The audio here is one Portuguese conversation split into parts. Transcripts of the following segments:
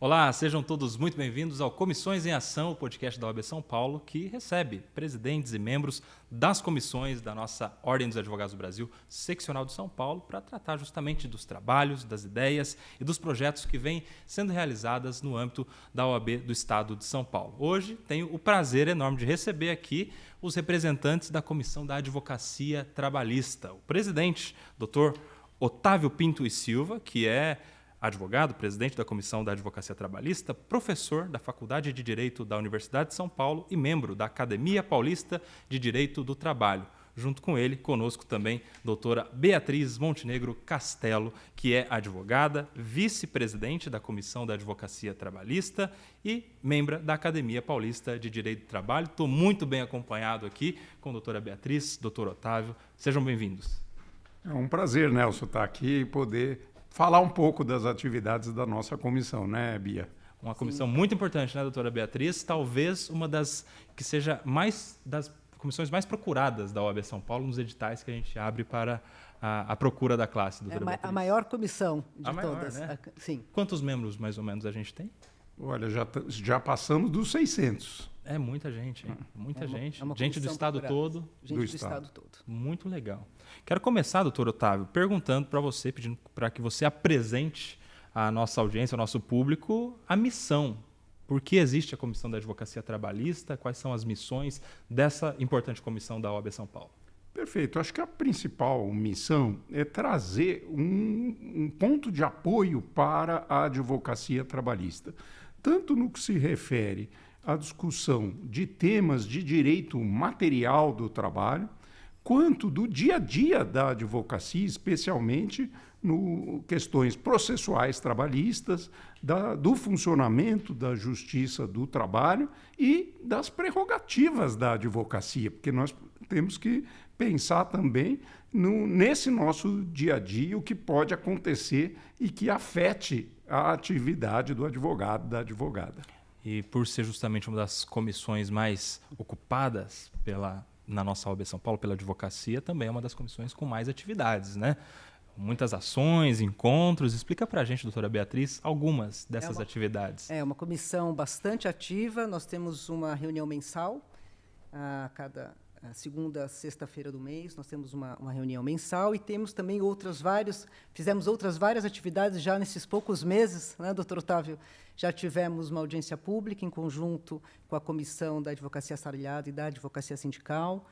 Olá, sejam todos muito bem-vindos ao Comissões em Ação, o podcast da OAB São Paulo, que recebe presidentes e membros das comissões da nossa Ordem dos Advogados do Brasil, seccional de São Paulo, para tratar justamente dos trabalhos, das ideias e dos projetos que vêm sendo realizados no âmbito da OAB do Estado de São Paulo. Hoje tenho o prazer enorme de receber aqui os representantes da Comissão da Advocacia Trabalhista, o presidente, Dr. Otávio Pinto e Silva, que é advogado, presidente da Comissão da Advocacia Trabalhista, professor da Faculdade de Direito da Universidade de São Paulo e membro da Academia Paulista de Direito do Trabalho. Junto com ele, conosco também, doutora Beatriz Montenegro Castelo, que é advogada, vice-presidente da Comissão da Advocacia Trabalhista e membro da Academia Paulista de Direito do Trabalho. Estou muito bem acompanhado aqui com a doutora Beatriz, doutor Otávio. Sejam bem-vindos. É um prazer, Nelson, estar aqui e poder falar um pouco das atividades da nossa comissão, né, Bia? Uma comissão muito importante, né, doutora Beatriz? Talvez uma das que seja das comissões mais procuradas da OAB São Paulo nos editais que a gente abre para a procura da classe, doutora Beatriz. A maior comissão de todas. Né? Sim. Quantos membros, mais ou menos, a gente tem? Olha, já passamos dos 600. É muita gente, hein? Muita gente. Uma gente do estado todo. Gente do estado todo. Muito legal. Quero começar, doutor Otávio, perguntando para você, pedindo para que você apresente à nossa audiência, ao nosso público, a missão. Por que existe a Comissão da Advocacia Trabalhista? Quais são as missões dessa importante comissão da OAB São Paulo? Perfeito. Acho que a principal missão é trazer um ponto de apoio para a advocacia trabalhista, tanto no que se refere à discussão de temas de direito material do trabalho, quanto do dia a dia da advocacia, especialmente no questões processuais trabalhistas, do funcionamento da justiça do trabalho e das prerrogativas da advocacia, porque nós temos que pensar também nesse nosso dia a dia o que pode acontecer e que afete a atividade do advogado, da advogada. E por ser justamente uma das comissões mais ocupadas na nossa OAB São Paulo pela advocacia, também é uma das comissões com mais atividades, né? Muitas ações, encontros. Explica para a gente, doutora Beatriz, algumas dessas atividades. É uma comissão bastante ativa. Nós temos uma reunião mensal a cada segunda, sexta-feira do mês. Nós temos uma reunião mensal e temos também fizemos outras várias atividades já nesses poucos meses, né, doutor Otávio? Já tivemos uma audiência pública em conjunto com a Comissão da Advocacia Assalariada e da Advocacia Sindical,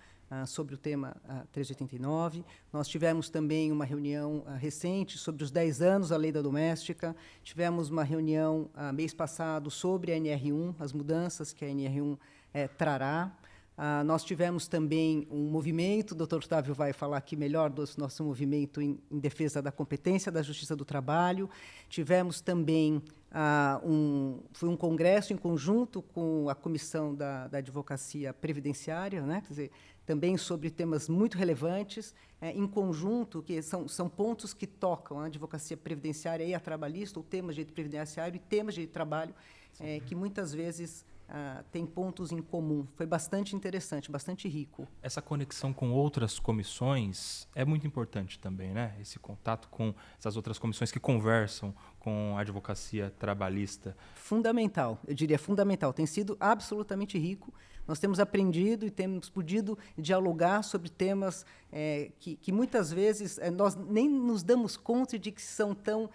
sobre o tema 389. Nós tivemos também uma reunião recente sobre os 10 anos da Lei da Doméstica. Tivemos uma reunião mês passado sobre a NR1, as mudanças que a NR1 trará. Nós tivemos também um movimento, o doutor Otávio vai falar aqui melhor do nosso movimento em defesa da competência da Justiça do Trabalho. Tivemos também foi um congresso em conjunto com a Comissão da Advocacia Previdenciária, né? Quer dizer, também sobre temas muito relevantes, em conjunto, que são pontos que tocam a advocacia previdenciária e a trabalhista, o tema de direito previdenciário e temas de trabalho, que muitas vezes tem pontos em comum. Foi bastante interessante, bastante rico. Essa conexão com outras comissões é muito importante também, né? Esse contato com essas outras comissões que conversam com a advocacia trabalhista. Fundamental, eu diria fundamental. Tem sido absolutamente rico. Nós temos aprendido e temos podido dialogar sobre temas que muitas vezes nós nem nos damos conta de que são tão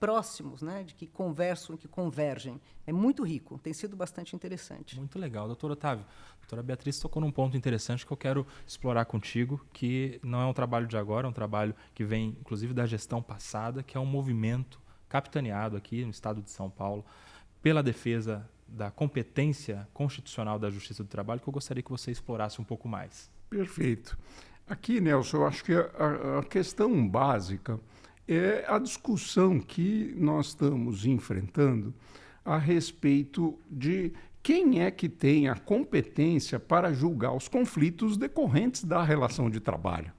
próximos, né, de que conversam, que convergem. É muito rico, tem sido bastante interessante. Muito legal. Doutor Otávio, a doutora Beatriz tocou num ponto interessante que eu quero explorar contigo, que não é um trabalho de agora, é um trabalho que vem, inclusive, da gestão passada, que é um movimento capitaneado aqui no estado de São Paulo pela defesa da competência constitucional da Justiça do Trabalho, que eu gostaria que você explorasse um pouco mais. Perfeito. Aqui, Nelson, eu acho que a questão básica é a discussão que nós estamos enfrentando a respeito de quem é que tem a competência para julgar os conflitos decorrentes da relação de trabalho.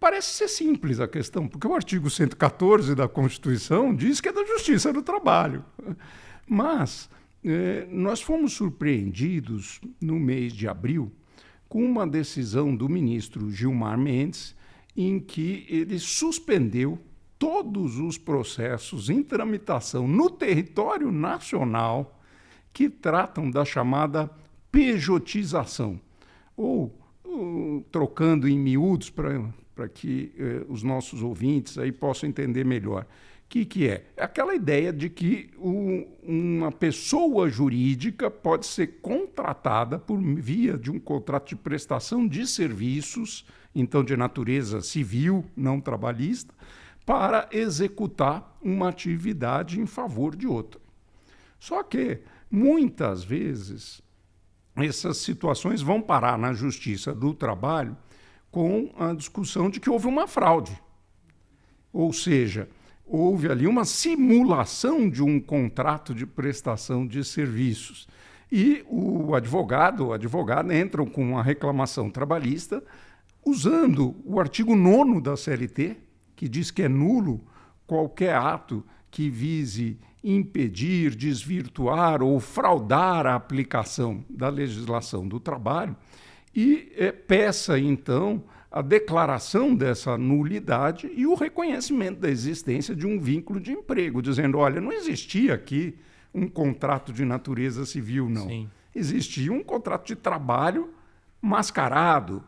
Parece ser simples a questão, porque o artigo 114 da Constituição diz que é da Justiça do Trabalho. Mas nós fomos surpreendidos no mês de abril com uma decisão do ministro Gilmar Mendes, em que ele suspendeu todos os processos em tramitação no território nacional que tratam da chamada pejotização, ou trocando em miúdos para que os nossos ouvintes aí possam entender melhor. O que é? É aquela ideia de que uma pessoa jurídica pode ser contratada por via de um contrato de prestação de serviços, então de natureza civil, não trabalhista, para executar uma atividade em favor de outra. Só que, muitas vezes, essas situações vão parar na Justiça do Trabalho com a discussão de que houve uma fraude. Ou seja, houve ali uma simulação de um contrato de prestação de serviços. E o advogado ou a advogada entram com uma reclamação trabalhista usando o artigo 9º da CLT, que diz que é nulo qualquer ato que vise impedir, desvirtuar ou fraudar a aplicação da legislação do trabalho e peça, então, a declaração dessa nulidade e o reconhecimento da existência de um vínculo de emprego, dizendo, olha, não existia aqui um contrato de natureza civil, não. Sim. Existia um contrato de trabalho mascarado,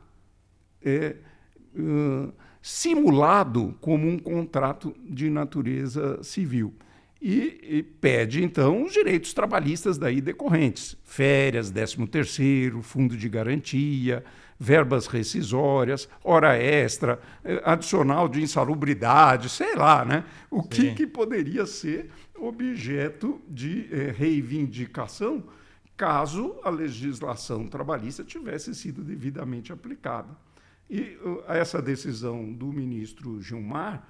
simulado como um contrato de natureza civil. E pede, então, os direitos trabalhistas daí decorrentes. Férias, 13º, fundo de garantia, verbas rescisórias, hora extra, adicional de insalubridade, sei lá, né? O que poderia ser objeto de reivindicação caso a legislação trabalhista tivesse sido devidamente aplicada. E essa decisão do ministro Gilmar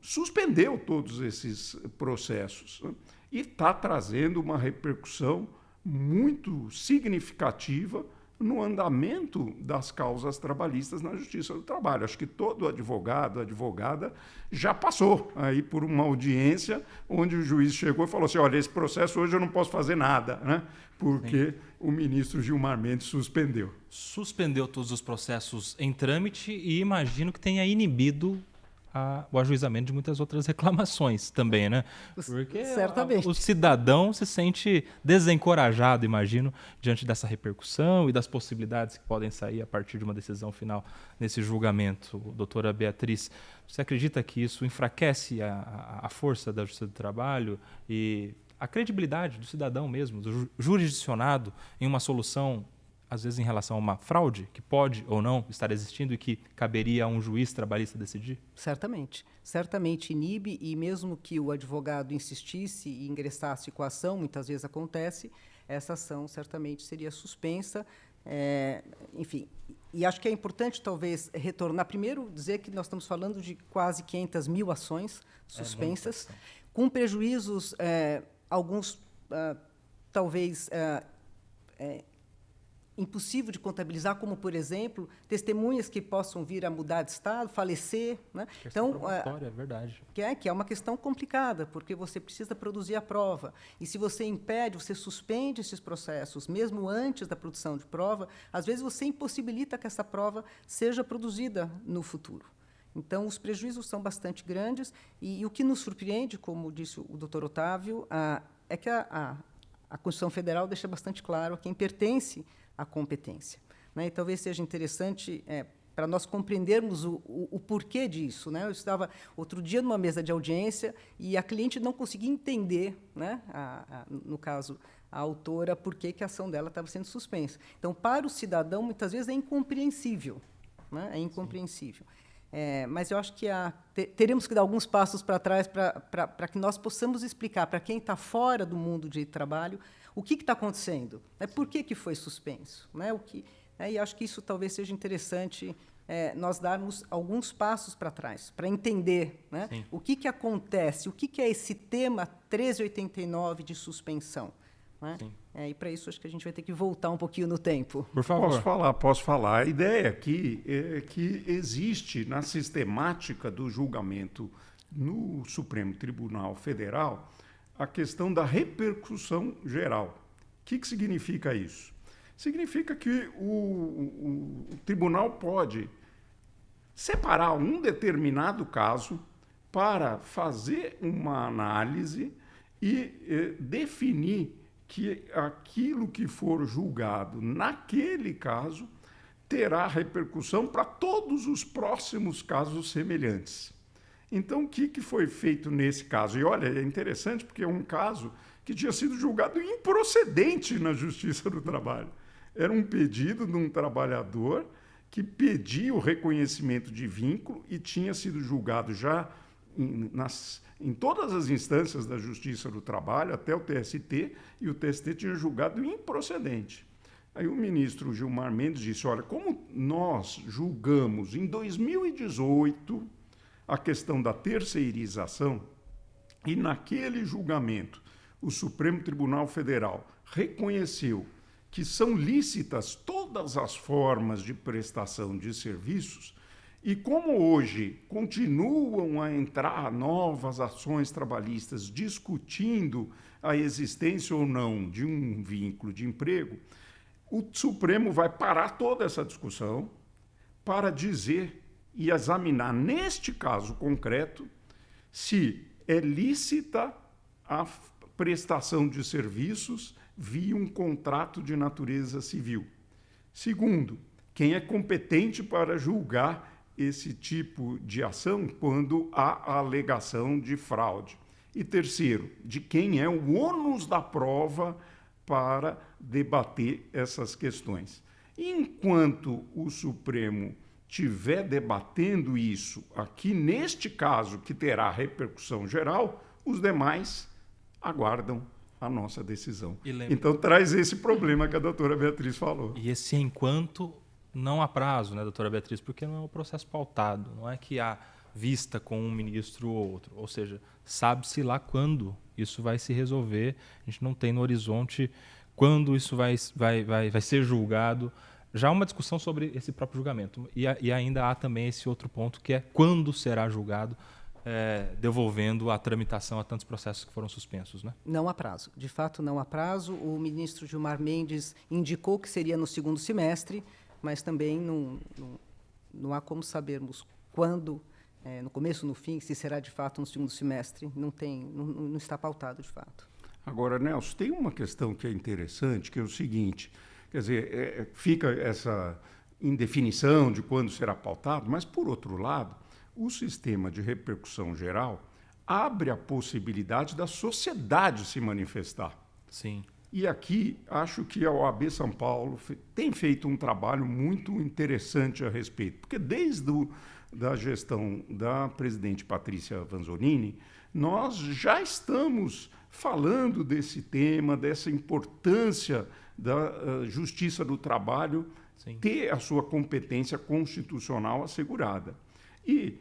suspendeu todos esses processos, né? E está trazendo uma repercussão muito significativa no andamento das causas trabalhistas na Justiça do Trabalho. Acho que todo advogado, advogada, já passou aí por uma audiência onde o juiz chegou e falou assim, olha, esse processo hoje eu não posso fazer nada, né? Porque o ministro Gilmar Mendes suspendeu. Suspendeu todos os processos em trâmite e imagino que tenha inibido o ajuizamento de muitas outras reclamações também, né? Porque certamente o cidadão se sente desencorajado, imagino, diante dessa repercussão e das possibilidades que podem sair a partir de uma decisão final nesse julgamento. Doutora Beatriz, você acredita que isso enfraquece a força da Justiça do Trabalho e a credibilidade do cidadão mesmo, do jurisdicionado, em uma solução, às vezes em relação a uma fraude, que pode ou não estar existindo e que caberia a um juiz trabalhista decidir? Certamente. Certamente inibe, e mesmo que o advogado insistisse e ingressasse com a ação, muitas vezes acontece, essa ação certamente seria suspensa. Enfim, e acho que é importante talvez retornar, primeiro dizer que nós estamos falando de quase 500 mil ações suspensas, com prejuízos, alguns talvez impossível de contabilizar, como, por exemplo, testemunhas que possam vir a mudar de estado, falecer, né? Então, é verdade. Que é uma questão complicada, porque você precisa produzir a prova. E se você impede, você suspende esses processos, mesmo antes da produção de prova, às vezes você impossibilita que essa prova seja produzida no futuro. Então, os prejuízos são bastante grandes e o que nos surpreende, como disse o doutor Otávio, é que a Constituição Federal deixa bastante claro a quem pertence a competência, né? E talvez seja interessante para nós compreendermos o porquê disso, né? Eu estava outro dia numa mesa de audiência e a cliente não conseguia entender, né, no caso, a autora, por que a ação dela estava sendo suspensa. Então, para o cidadão, muitas vezes é incompreensível, né? É incompreensível. Mas eu acho que teremos que dar alguns passos para trás para que nós possamos explicar para quem está fora do mundo de trabalho o que está acontecendo, né? Por que foi suspenso, né? E acho que isso talvez seja interessante nós darmos alguns passos para trás, para entender, né, o que acontece, o que é esse tema 1389 de suspensão, né? E para isso acho que a gente vai ter que voltar um pouquinho no tempo. Por favor. Posso falar. A ideia aqui é que existe na sistemática do julgamento no Supremo Tribunal Federal a questão da repercussão geral. O que significa isso? Significa que o tribunal pode separar um determinado caso para fazer uma análise e definir que aquilo que for julgado naquele caso terá repercussão para todos os próximos casos semelhantes. Então, o que foi feito nesse caso? E olha, é interessante porque é um caso que tinha sido julgado improcedente na Justiça do Trabalho. Era um pedido de um trabalhador que pedia o reconhecimento de vínculo e tinha sido julgado já em todas as instâncias da Justiça do Trabalho, até o TST, e o TST tinha julgado improcedente. Aí o ministro Gilmar Mendes disse, olha, como nós julgamos em 2018 a questão da terceirização, e naquele julgamento o Supremo Tribunal Federal reconheceu que são lícitas todas as formas de prestação de serviços, e como hoje continuam a entrar novas ações trabalhistas discutindo a existência ou não de um vínculo de emprego, o Supremo vai parar toda essa discussão para dizer e examinar, neste caso concreto, se é lícita a prestação de serviços via um contrato de natureza civil. Segundo, quem é competente para julgar esse tipo de ação quando há alegação de fraude. E terceiro, de quem é o ônus da prova para debater essas questões. Enquanto o Supremo estiver debatendo isso aqui, neste caso, que terá repercussão geral, os demais aguardam a nossa decisão. Então, traz esse problema que a doutora Beatriz falou. E esse enquanto não há prazo, né, doutora Beatriz? Porque não é um processo pautado, não é que há vista com um ministro ou outro. Ou seja, sabe-se lá quando isso vai se resolver, a gente não tem no horizonte quando isso vai ser julgado. Já há uma discussão sobre esse próprio julgamento. E ainda há também esse outro ponto, que é quando será julgado, devolvendo a tramitação a tantos processos que foram suspensos, né? Não há prazo. De fato, não há prazo. O ministro Gilmar Mendes indicou que seria no segundo semestre, mas também não há como sabermos quando, no começo, no fim, se será de fato no segundo semestre. Não está pautado, de fato. Agora, Nelson, tem uma questão que é interessante, que é o seguinte, quer dizer, fica essa indefinição de quando será pautado, mas, por outro lado, o sistema de repercussão geral abre a possibilidade da sociedade se manifestar. Sim. E aqui, acho que a OAB São Paulo tem feito um trabalho muito interessante a respeito, porque desde da gestão da presidente Patrícia Vanzolini, nós já estamos falando desse tema, dessa importância da Justiça do Trabalho Sim. ter a sua competência constitucional assegurada. E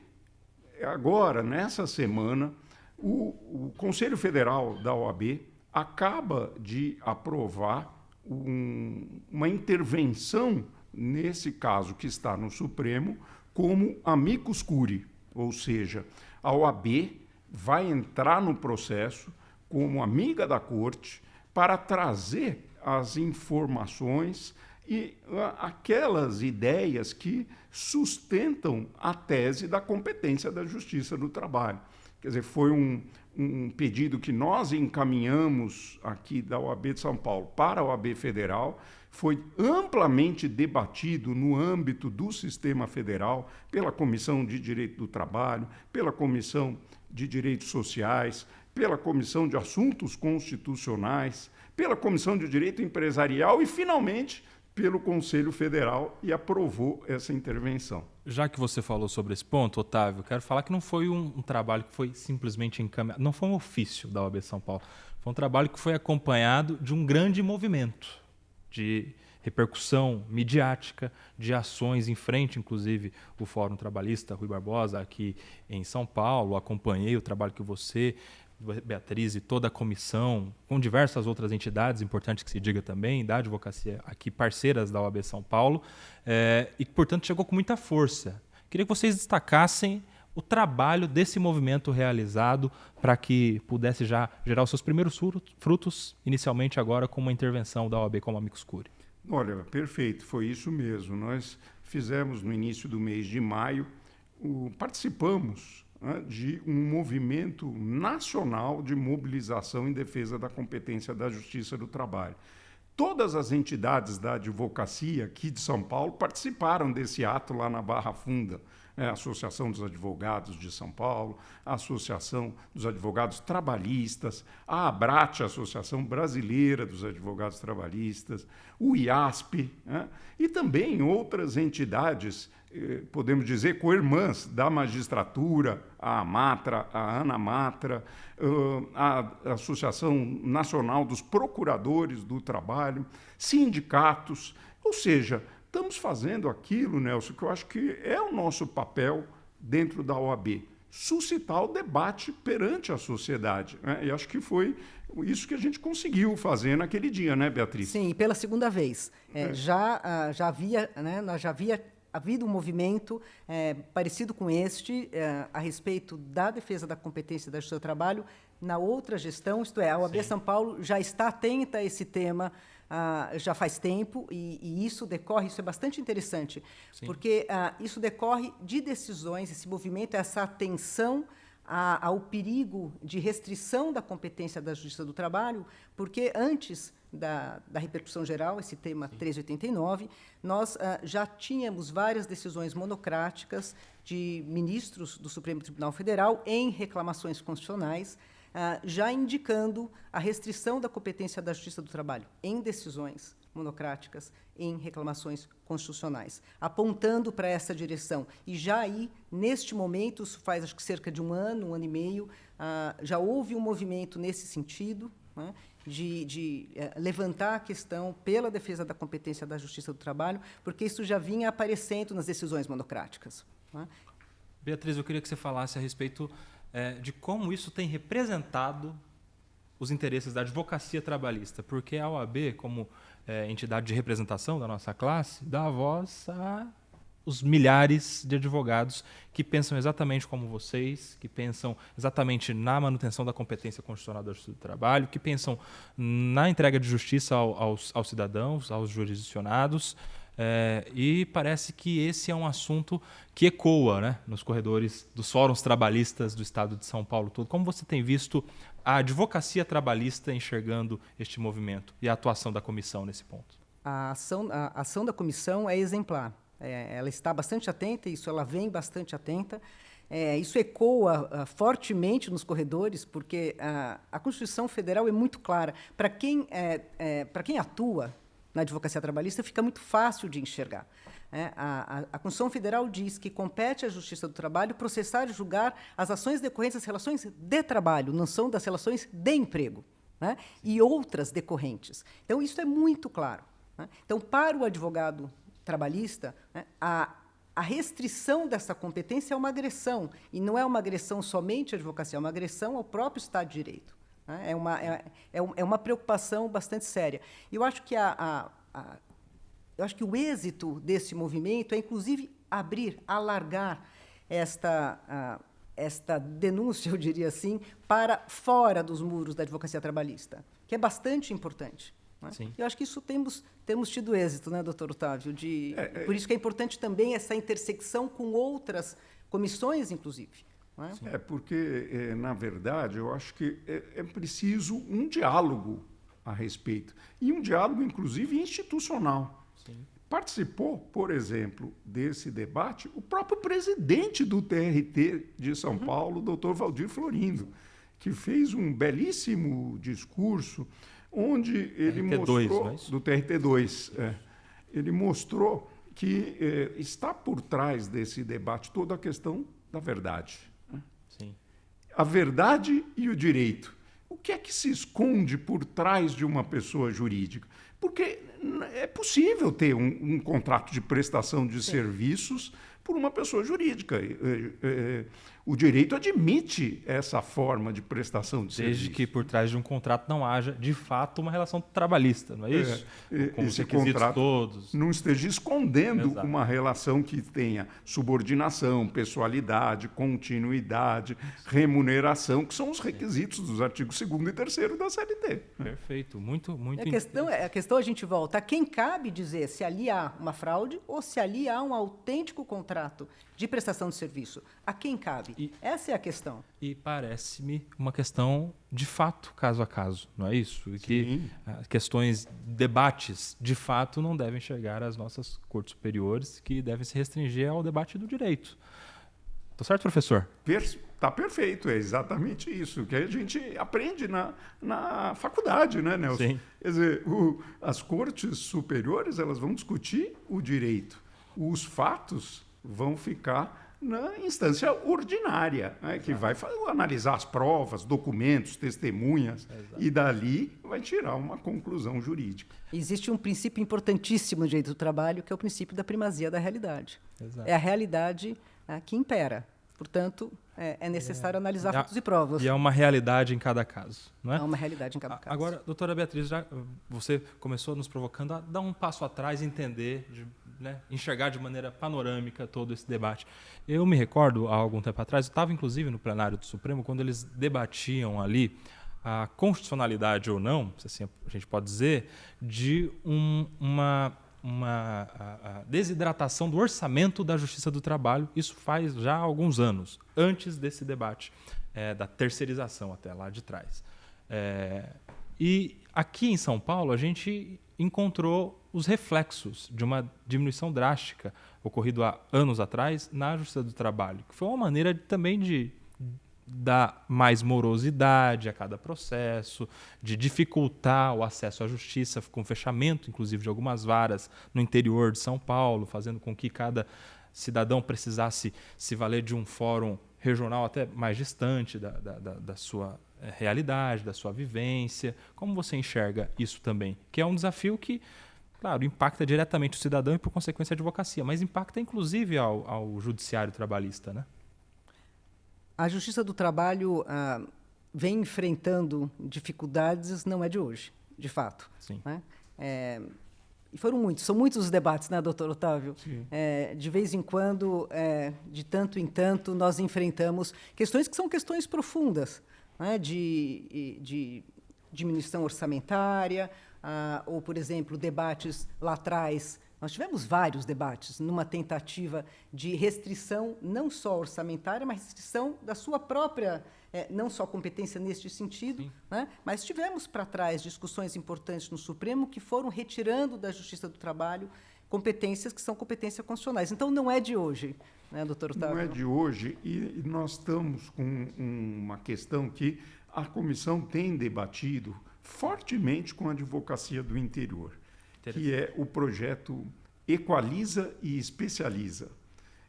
agora, nessa semana, o Conselho Federal da OAB acaba de aprovar uma intervenção, nesse caso que está no Supremo, como amicus curiae, ou seja, a OAB vai entrar no processo como amiga da Corte para trazer as informações e aquelas ideias que sustentam a tese da competência da Justiça do Trabalho. Quer dizer, foi um pedido que nós encaminhamos aqui da OAB de São Paulo para a OAB Federal, foi amplamente debatido no âmbito do sistema federal, pela Comissão de Direito do Trabalho, pela Comissão de Direitos Sociais, pela Comissão de Assuntos Constitucionais, pela Comissão de Direito Empresarial e, finalmente, pelo Conselho Federal, e aprovou essa intervenção. Já que você falou sobre esse ponto, Otávio, quero falar que não foi um trabalho que foi simplesmente encaminhado, não foi um ofício da OAB São Paulo, foi um trabalho que foi acompanhado de um grande movimento de repercussão midiática, de ações em frente, inclusive, o Fórum Trabalhista Rui Barbosa, aqui em São Paulo. Acompanhei o trabalho que você, Beatriz, e toda a comissão, com diversas outras entidades, importantes que se diga também, da advocacia aqui, parceiras da OAB São Paulo, e que, portanto, chegou com muita força. Queria que vocês destacassem o trabalho desse movimento realizado para que pudesse já gerar os seus primeiros frutos, inicialmente agora com uma intervenção da OAB como amicus curiae. Olha, perfeito, foi isso mesmo. Nós fizemos no início do mês de maio, participamos né, de um movimento nacional de mobilização em defesa da competência da Justiça do Trabalho. Todas as entidades da advocacia aqui de São Paulo participaram desse ato lá na Barra Funda. A Associação dos Advogados de São Paulo, a Associação dos Advogados Trabalhistas, a ABRAT, a Associação Brasileira dos Advogados Trabalhistas, o IASP, né? E também outras entidades, podemos dizer, co-irmãs da magistratura, a AMATRA, a ANAMATRA, a Associação Nacional dos Procuradores do Trabalho, sindicatos, ou seja, estamos fazendo aquilo, Nelson, que eu acho que é o nosso papel dentro da OAB, suscitar o debate perante a sociedade, né? E acho que foi isso que a gente conseguiu fazer naquele dia, né, Beatriz? Sim, e pela segunda vez. Já havia, né, já havia havido um movimento parecido com este a respeito da defesa da competência da Justiça do Trabalho na outra gestão, isto é, a OAB São Paulo já está atenta a esse tema já faz tempo, e isso decorre, isso é bastante interessante, Sim. porque isso decorre de decisões, esse movimento, essa atenção ao perigo de restrição da competência da Justiça do Trabalho, porque antes da repercussão geral, esse tema Sim. 389, nós já tínhamos várias decisões monocráticas de ministros do Supremo Tribunal Federal em reclamações constitucionais, já indicando a restrição da competência da Justiça do Trabalho em decisões monocráticas, em reclamações constitucionais, apontando para essa direção. E já aí, neste momento, isso faz acho que cerca de um ano e meio, já houve um movimento nesse sentido, né, de levantar a questão pela defesa da competência da Justiça do Trabalho, porque isso já vinha aparecendo nas decisões monocráticas. Né? Beatriz, eu queria que você falasse a respeito de como isso tem representado os interesses da advocacia trabalhista, porque a OAB, como entidade de representação da nossa classe, dá voz a os milhares de advogados que pensam exatamente como vocês, que pensam exatamente na manutenção da competência constitucional da Justiça do Trabalho, que pensam na entrega de justiça aos cidadãos, aos jurisdicionados, e parece que esse é um assunto que ecoa, né, nos corredores dos fóruns trabalhistas do Estado de São Paulo todo. Como você tem visto a advocacia trabalhista enxergando este movimento e a atuação da comissão nesse ponto? A ação da comissão é exemplar. Ela está bastante atenta, isso ela vem bastante atenta. Isso ecoa fortemente nos corredores, porque a Constituição Federal é muito clara. Para quem atua na advocacia trabalhista, fica muito fácil de enxergar. A Constituição Federal diz que compete à Justiça do Trabalho processar e julgar as ações decorrentes das relações de trabalho, não são das relações de emprego, né? E outras decorrentes. Então, isso é muito claro. Né? Então, para o advogado trabalhista, né, a restrição dessa competência é uma agressão, e não é uma agressão somente à advocacia, é uma agressão ao próprio Estado de Direito. Né? É uma preocupação bastante séria. E eu acho que eu acho que o êxito desse movimento é, inclusive, alargar esta denúncia, eu diria assim, para fora dos muros da advocacia trabalhista, que é bastante importante. Sim. Eu acho que isso temos tido êxito, né, doutor Otávio? Por isso que é importante também essa intersecção com outras comissões, inclusive. Não é? Porque, na verdade, eu acho que é preciso um diálogo a respeito. E um diálogo, inclusive, institucional. Sim. Participou, por exemplo, desse debate o próprio presidente do TRT de São Paulo, doutor Valdir Florindo, que fez um belíssimo discurso onde ele mostrou, do TRT2, ele mostrou que está por trás desse debate toda a questão da verdade. Né? Sim. A verdade e o direito. O que é que se esconde por trás de uma pessoa jurídica? Porque é possível ter um contrato de prestação de serviços por uma pessoa jurídica. O direito admite essa forma de prestação de serviço. Desde que por trás de um contrato não haja, de fato, uma relação trabalhista, não é isso? Com esse contrato todos. Não esteja escondendo Exato. Uma relação que tenha subordinação, pessoalidade, continuidade, remuneração, que são os requisitos dos artigos 2º e 3º da CLT. Perfeito, muito a questão a gente volta a quem cabe dizer se ali há uma fraude ou se ali há um autêntico contrato contrato de prestação de serviço, a quem cabe? Essa é a questão. E parece-me uma questão de fato, caso a caso, não é isso? E que questões, debates, de fato, não devem chegar às nossas cortes superiores, que devem se restringir ao debate do direito. Tá certo, professor? Está perfeito, é exatamente isso que a gente aprende na faculdade, né, Nelson? Sim. Quer dizer, as cortes superiores elas vão discutir o direito. Os fatos vão ficar na instância ordinária, né, que vai analisar as provas, documentos, testemunhas, e dali vai tirar uma conclusão jurídica. Existe um princípio importantíssimo no direito do trabalho, que é o princípio da primazia da realidade. Exato. É a realidade que impera. Portanto, é necessário analisar fatos e provas. E é uma realidade em cada caso, não é? É uma realidade em cada caso. Agora, doutora Beatriz, já você começou nos provocando a dar um passo atrás e entender, né, enxergar de maneira panorâmica todo esse debate. Eu me recordo, há algum tempo atrás, eu estava inclusive no plenário do Supremo, quando eles debatiam ali a constitucionalidade ou não, se assim a gente pode dizer, de uma desidratação do orçamento da Justiça do Trabalho. Isso faz já alguns anos, antes desse debate da terceirização até lá de trás. E aqui em São Paulo, a gente encontrou os reflexos de uma diminuição drástica ocorrido há anos atrás na Justiça do Trabalho, que foi uma maneira também de dar mais morosidade a cada processo, de dificultar o acesso à justiça, com o fechamento, inclusive, de algumas varas no interior de São Paulo, fazendo com que cada cidadão precisasse se valer de um fórum regional até mais distante da sua realidade, da sua vivência. Como você enxerga isso também? Que é um desafio que, claro, impacta diretamente o cidadão e, por consequência, a advocacia, mas impacta, inclusive, ao judiciário trabalhista, né? A Justiça do Trabalho vem enfrentando dificuldades, não é de hoje, de fato. Sim. Né? E são muitos os debates, né, doutor Otávio? De vez em quando, de tanto em tanto, nós enfrentamos questões que são questões profundas, né, de diminuição orçamentária, ou, por exemplo, debates lá atrás. Nós tivemos vários debates numa tentativa de restrição não só orçamentária, mas restrição da sua própria, não só competência neste sentido, né? Mas tivemos para trás discussões importantes no Supremo que foram retirando da Justiça do Trabalho competências que são competências constitucionais. Então, não é de hoje, né, doutor Otávio? Não é de hoje, e nós estamos com uma questão que a comissão tem debatido fortemente com a advocacia do interior, que é o projeto Equaliza e Especializa.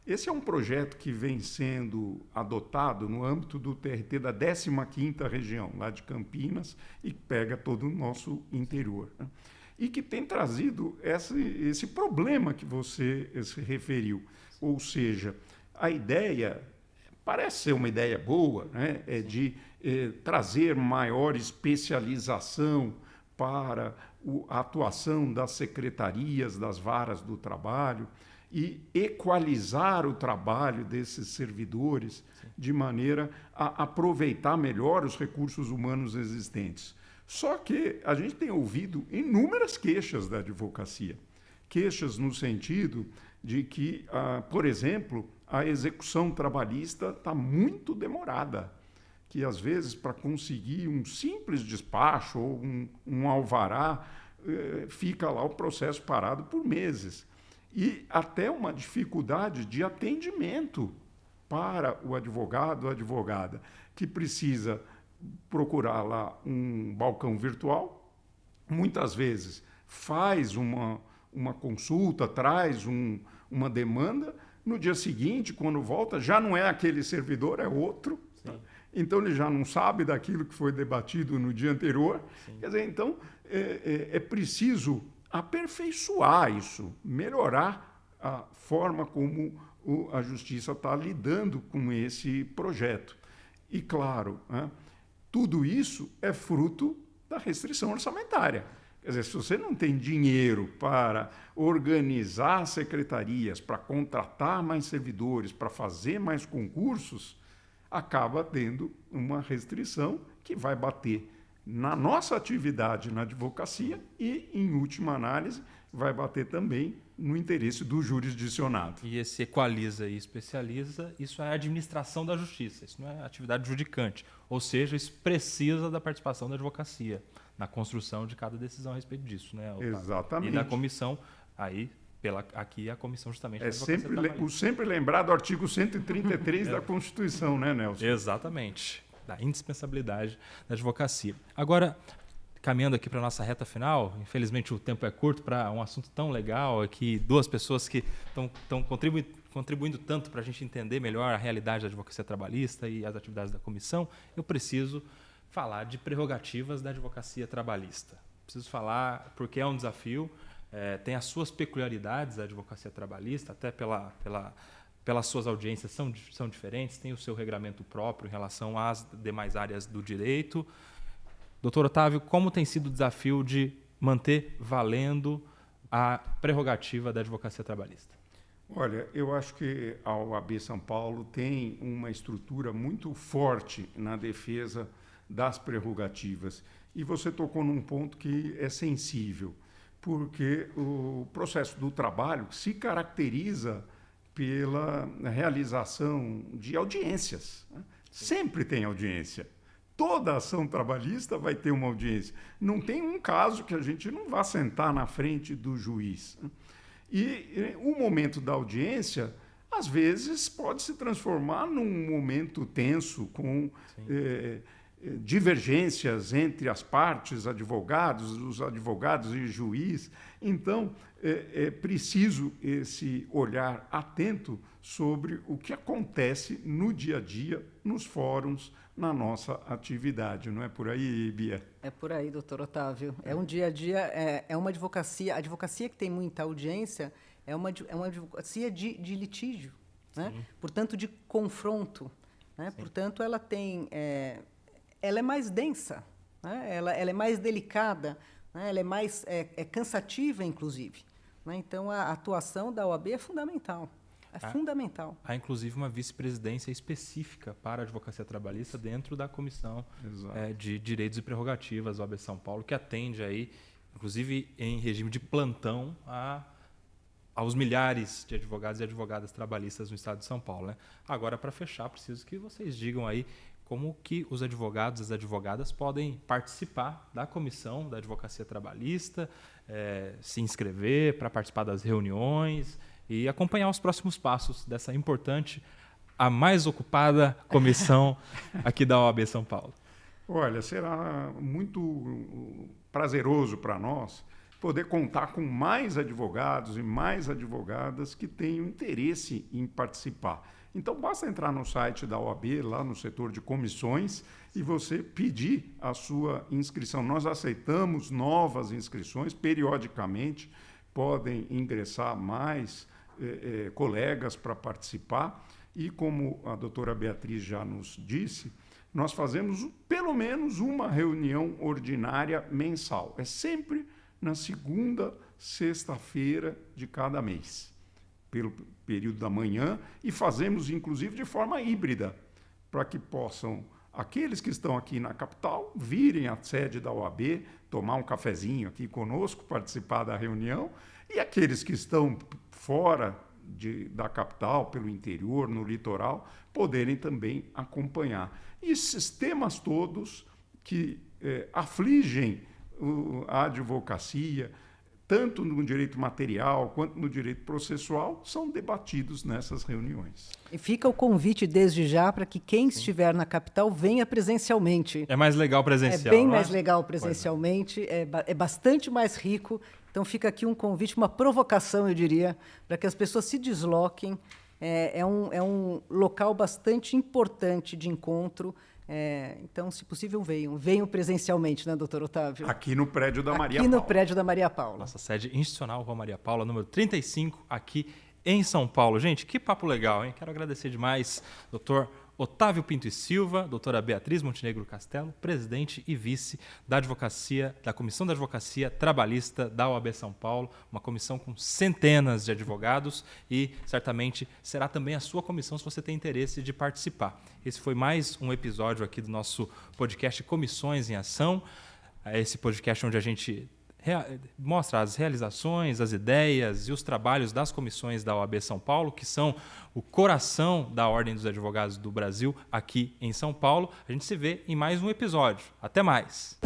Esse é um projeto que vem sendo adotado no âmbito do TRT da 15ª região, lá de Campinas, e pega todo o nosso interior, né? E que tem trazido esse problema que você se referiu. Ou seja, a ideia parece ser uma ideia boa, né? De trazer maior especialização para a atuação das secretarias, das varas do trabalho, e equalizar o trabalho desses servidores de maneira a aproveitar melhor os recursos humanos existentes. Só que a gente tem ouvido inúmeras queixas da advocacia. Queixas no sentido de que, por exemplo, a execução trabalhista está muito demorada, que às vezes para conseguir um simples despacho ou um alvará, fica lá o processo parado por meses. E até uma dificuldade de atendimento para o advogado ou advogada, que precisa procurar lá um balcão virtual, muitas vezes faz uma consulta, traz uma demanda, no dia seguinte, quando volta, já não é aquele servidor, é outro. Sim. Então, ele já não sabe daquilo que foi debatido no dia anterior. Sim. Quer dizer, então, é preciso aperfeiçoar isso, melhorar a forma como a Justiça está lidando com esse projeto. E, claro, né, tudo isso é fruto da restrição orçamentária. Quer dizer, se você não tem dinheiro para organizar secretarias, para contratar mais servidores, para fazer mais concursos, acaba tendo uma restrição que vai bater na nossa atividade na advocacia e, em última análise, vai bater também no interesse do jurisdicionado. E esse equaliza e especializa, isso é a administração da justiça, isso não é atividade judicante. Ou seja, isso precisa da participação da advocacia na construção de cada decisão a respeito disso, né, Otávio? Exatamente. E da comissão, aí, aqui a comissão justamente da advocacia o sempre lembrado artigo 133 da Constituição, né, Nelson? Exatamente, da indispensabilidade da advocacia. Agora, caminhando aqui para a nossa reta final, infelizmente o tempo é curto para um assunto tão legal aqui, duas pessoas que estão contribuindo tanto para a gente entender melhor a realidade da advocacia trabalhista e as atividades da comissão, eu preciso falar de prerrogativas da advocacia trabalhista. Preciso falar porque é um desafio, tem as suas peculiaridades a advocacia trabalhista, até pelas suas audiências são diferentes, tem o seu regramento próprio em relação às demais áreas do direito. Doutor Otávio, como tem sido o desafio de manter valendo a prerrogativa da advocacia trabalhista? Olha, eu acho que a OAB São Paulo tem uma estrutura muito forte na defesa das prerrogativas. E você tocou num ponto que é sensível, porque o processo do trabalho se caracteriza pela realização de audiências, né? Sempre tem audiência. Toda ação trabalhista vai ter uma audiência. Não tem um caso que a gente não vá sentar na frente do juiz. E o momento da audiência, às vezes, pode se transformar num momento tenso, com divergências entre as partes, os advogados e o juiz. Então, é preciso esse olhar atento sobre o que acontece no dia a dia, nos fóruns, na nossa atividade. Não é por aí, Bia? É por aí, doutor Otávio. É um dia a dia, é uma advocacia. A advocacia que tem muita audiência é uma advocacia de litígio, né? Portanto, de confronto. Né? Portanto, ela é mais densa, né? Ela é mais delicada, né? Ela é mais cansativa, inclusive. Né? Então, a atuação da OAB é fundamental. Fundamental. Há, inclusive, uma vice-presidência específica para a advocacia trabalhista dentro da Comissão de Direitos e Prerrogativas, OAB São Paulo, que atende aí, inclusive em regime de plantão, aos milhares de advogados e advogadas trabalhistas no estado de São Paulo. Né? Agora, para fechar, preciso que vocês digam aí como que os advogados e as advogadas podem participar da Comissão da Advocacia Trabalhista, se inscrever para participar das reuniões e acompanhar os próximos passos dessa importante, a mais ocupada comissão aqui da OAB São Paulo. Olha, será muito prazeroso para nós poder contar com mais advogados e mais advogadas que tenham interesse em participar. Então, basta entrar no site da OAB, lá no setor de comissões, e você pedir a sua inscrição. Nós aceitamos novas inscrições periodicamente, podem ingressar mais colegas para participar. E como a doutora Beatriz já nos disse, nós fazemos pelo menos uma reunião ordinária mensal. É sempre na segunda sexta-feira de cada mês, pelo período da manhã, e fazemos, inclusive, de forma híbrida, para que possam aqueles que estão aqui na capital virem à sede da OAB, tomar um cafezinho aqui conosco, participar da reunião, e aqueles que estão fora da capital, pelo interior, no litoral, poderem também acompanhar. E esses temas todos que afligem a advocacia, tanto no direito material quanto no direito processual, são debatidos nessas reuniões. E fica o convite desde já para que quem estiver na capital venha presencialmente. É mais legal presencial. É bem mais legal presencialmente, é bastante mais rico. Então fica aqui um convite, uma provocação, eu diria, para que as pessoas se desloquem. É um local bastante importante de encontro. Então, se possível, venham presencialmente, né, doutor Otávio? Aqui no prédio da Maria Paula. Aqui no prédio da Maria Paula. Nossa sede institucional, Rua Maria Paula, número 35, aqui em São Paulo. Gente, que papo legal, hein? Quero agradecer demais, doutor Otávio Pinto e Silva, doutora Beatriz Montenegro Castelo, presidente e vice da Comissão da Advocacia Trabalhista da OAB São Paulo, uma comissão com centenas de advogados e certamente será também a sua comissão se você tem interesse de participar. Esse foi mais um episódio aqui do nosso podcast Comissões em Ação, esse podcast onde a gente mostra as realizações, as ideias e os trabalhos das comissões da OAB São Paulo, que são o coração da Ordem dos Advogados do Brasil aqui em São Paulo. A gente se vê em mais um episódio. Até mais!